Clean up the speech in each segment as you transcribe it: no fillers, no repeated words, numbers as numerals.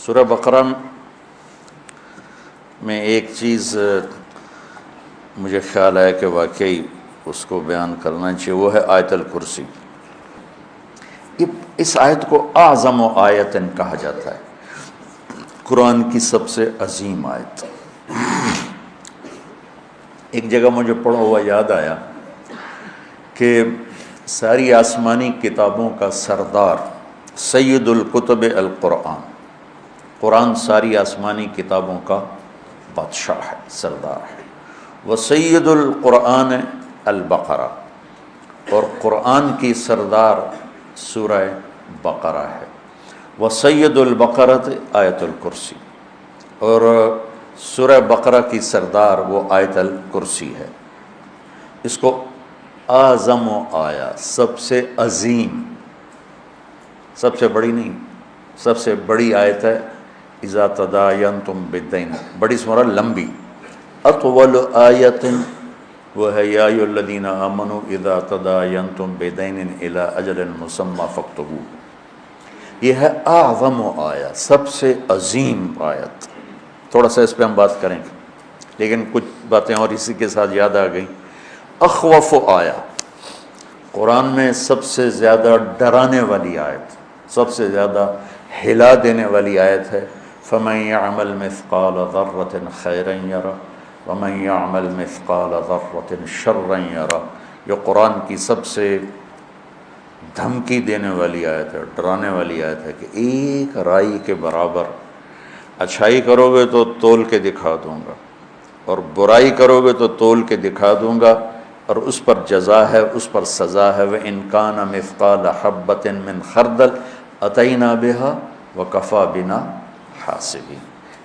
سورہ بقرہ میں ایک چیز مجھے خیال ہے کہ واقعی اس کو بیان کرنا چاہیے، وہ ہے آیت الکرسی۔ اس آیت کو اعظم آیت کہا جاتا ہے، قرآن کی سب سے عظیم آیت۔ ایک جگہ مجھے پڑھا ہوا یاد آیا کہ ساری آسمانی کتابوں کا سردار سید الکتب القرآن، قرآن ساری آسمانی کتابوں کا بادشاہ ہے، سردار ہے۔ وسید القرآن البقرہ، اور قرآن کی سردار سورہ بقرہ ہے۔ وسید البقرۃ آیت الکرسی، اور سورہ بقرہ کی سردار وہ آیت الکرسی ہے۔ اس کو اعظم آیا، سب سے عظیم، سب سے بڑی نہیں، سب سے بڑی آیت ہے۔ اذا تداینتم بدین، بڑی سورہ لمبی۔ اطول آیت وہ ہے یا ایھا الذین آمنوا اذا تداینتم بدین الی اجل مسمی فاکتبوہ۔ یہ ہے اعظم آیت، سب سے عظیم آیت۔ تھوڑا سا اس پہ ہم بات کریں گے، لیکن کچھ باتیں اور اسی کے ساتھ یاد آ گئیں۔ اخوف آیا، قرآن میں سب سے زیادہ ڈرانے والی آیت، سب سے زیادہ ہلا دینے والی آیت ہے۔ فَمَن يَعْمَلْ مِثْقَالَ ذَرَّةٍ خَيْرًا يَرَهُ وَمَن يَعْمَلْ مِثْقَالَ ذَرَّةٍ شَرًّا يَرَهُ۔ یہ قرآن کی سب سے دھمکی دینے والی آیت ہے، ڈرانے والی آیت ہے کہ ایک رائی کے برابر اچھائی کرو گے تو تول کے دکھا دوں گا، اور برائی کرو گے تو تول کے دکھا دوں گا، اور اس پر جزا ہے، اس پر سزا ہے۔ وَإِن كَانَ مِثْقَالَ حَبَّةٍ مِّنْ خَرْدَلٍ أَتَيْنَا بِهَا وَكَفَىٰ بِنَا حَاسِبِينَ۔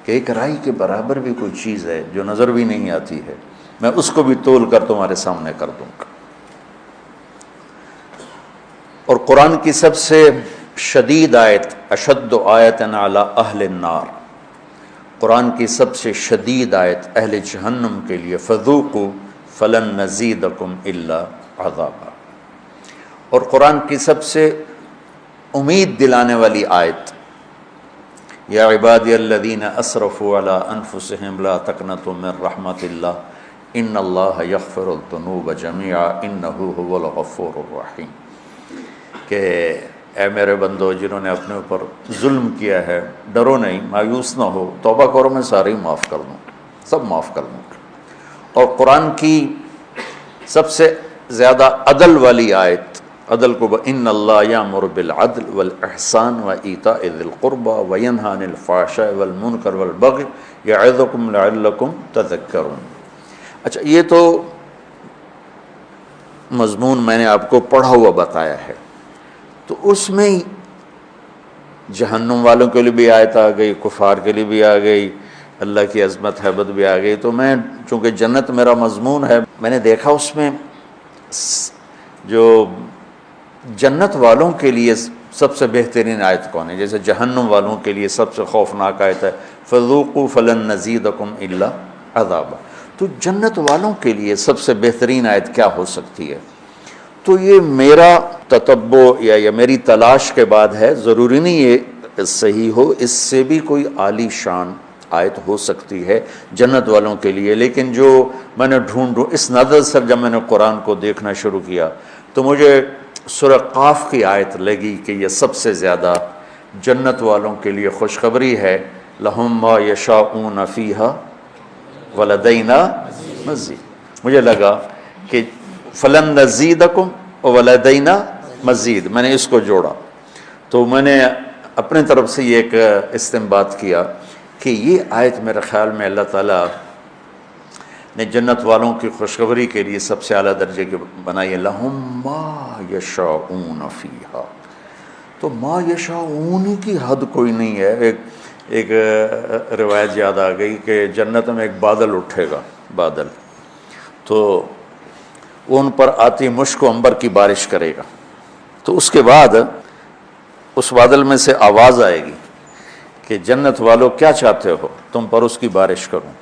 کہ ایک رائی کے برابر بھی کوئی چیز ہے جو نظر بھی نہیں آتی ہے، میں اس کو بھی تول کر تمہارے سامنے کر دوں گا۔ اور قرآن کی سب سے شدید آیت، اشد آیت علی اہل النار، قرآن کی سب سے شدید آیت اہل جہنم کے لیے، فذوقوا فلن نزیدکم الا عذابا۔ اور قرآن کی سب سے امید دلانے والی آیت، یا عبادی الذین اسرفوا علی انفسہم لا تقنطوا من رحمت اللہ ان اللہ یغفر الذنوب جميعا انہ هو الغفور الرحیم۔ کہ اے میرے بندو جنہوں نے اپنے اوپر ظلم کیا ہے، ڈرو نہیں، مایوس نہ ہو، توبہ کرو، میں سارے ہی معاف کر دوں، سب معاف کر دوں گا۔ اور قرآن کی سب سے زیادہ عدل والی آیت، عدل کو ان اللہ یامر بالعدل والاحسان وایتاء ذی القربى وینہی عن الفحشاء والمنکر والبغی یعظکم لعلکم تذکرون۔ اچھا، یہ تو مضمون میں نے آپ کو پڑھا ہوا بتایا ہے، تو اس میں جہنم والوں کے لیے بھی آیت آ گئی، کفار کے لیے بھی آ گئی، اللہ کی عظمت ہیبت بھی آ گئی۔ تو میں چونکہ جنت میرا مضمون ہے، میں نے دیکھا اس میں جو جنت والوں کے لیے سب سے بہترین آیت کون ہے، جیسے جہنم والوں کے لیے سب سے خوفناک آیت ہے فذوقوا فلن نزیدکم الا عذابا۔ تو جنت والوں کے لیے سب سے بہترین آیت کیا ہو سکتی ہے؟ تو یہ میرا تتبع یا میری تلاش کے بعد ہے، ضروری نہیں یہ صحیح ہو، اس سے بھی کوئی عالی شان آیت ہو سکتی ہے جنت والوں کے لیے۔ لیکن جو میں نے ڈھونڈ اس نظر سے جب میں نے قرآن کو دیکھنا شروع کیا تو مجھے سورہ قاف کی آیت لگی کہ یہ سب سے زیادہ جنت والوں کے لیے خوشخبری ہے، لہم ما یشاءون فیہا ولدینا مزید۔ مجھے لگا کہ فلن نزیدکم ولدینا مزید، میں نے اس کو جوڑا، تو میں نے اپنے طرف سے یہ ایک استنباط کیا کہ یہ آیت میرے خیال میں اللہ تعالیٰ نے جنت والوں کی خوشخبری کے لیے سب سے اعلیٰ درجے کی بنائی ہے، لہم ما یشاءون فیہا۔ تو ما یشاءون کی حد کوئی نہیں ہے۔ ایک روایت یاد آ گئی کہ جنت میں ایک بادل اٹھے گا، بادل، تو وہ ان پر آتی مشک و عنبر کی بارش کرے گا، تو اس کے بعد اس بادل میں سے آواز آئے گی کہ جنت والو کیا چاہتے ہو، تم پر اس کی بارش کروں،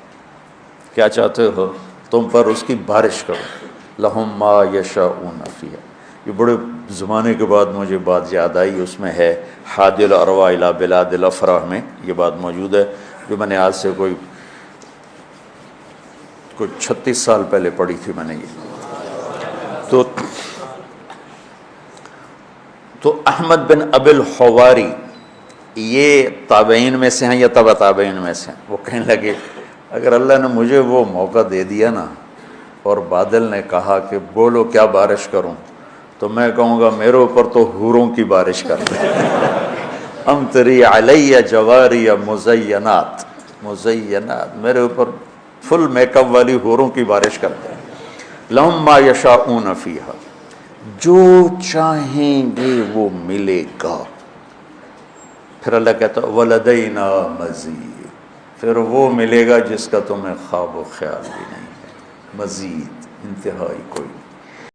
کیا چاہتے ہو تم پر اس کی بارش کروں، لہم ما یشاءون فیہا۔ یہ بڑے زمانے کے بعد مجھے بات یاد آئی، اس میں ہے حادی الارواح الی بلاد الافراح میں یہ بات موجود ہے، جو میں نے آج سے کوئی 36 سال پہلے پڑھی تھی میں نے یہ۔ تو احمد بن ابی الحواری یہ تابعین میں سے ہیں یا تبع تابعین میں سے ہیں؟ وہ کہنے لگے اگر اللہ نے مجھے وہ موقع دے دیا نا اور بادل نے کہا کہ بولو کیا بارش کروں، تو میں کہوں گا میرے اوپر تو حوروں کی بارش کر دیں۔ امطری علیہ جواری مزینات، میرے اوپر فل میک اپ والی حوروں کی بارش کر دیں۔ لہم ما یشاءون فیہا، جو چاہیں گے وہ ملے گا۔ پھر اللہ کہتا ولدینا مزید، پھر وہ ملے گا جس کا تمہیں خواب و خیال بھی نہیں ہے، مزید انتہائی کوئی نہیں۔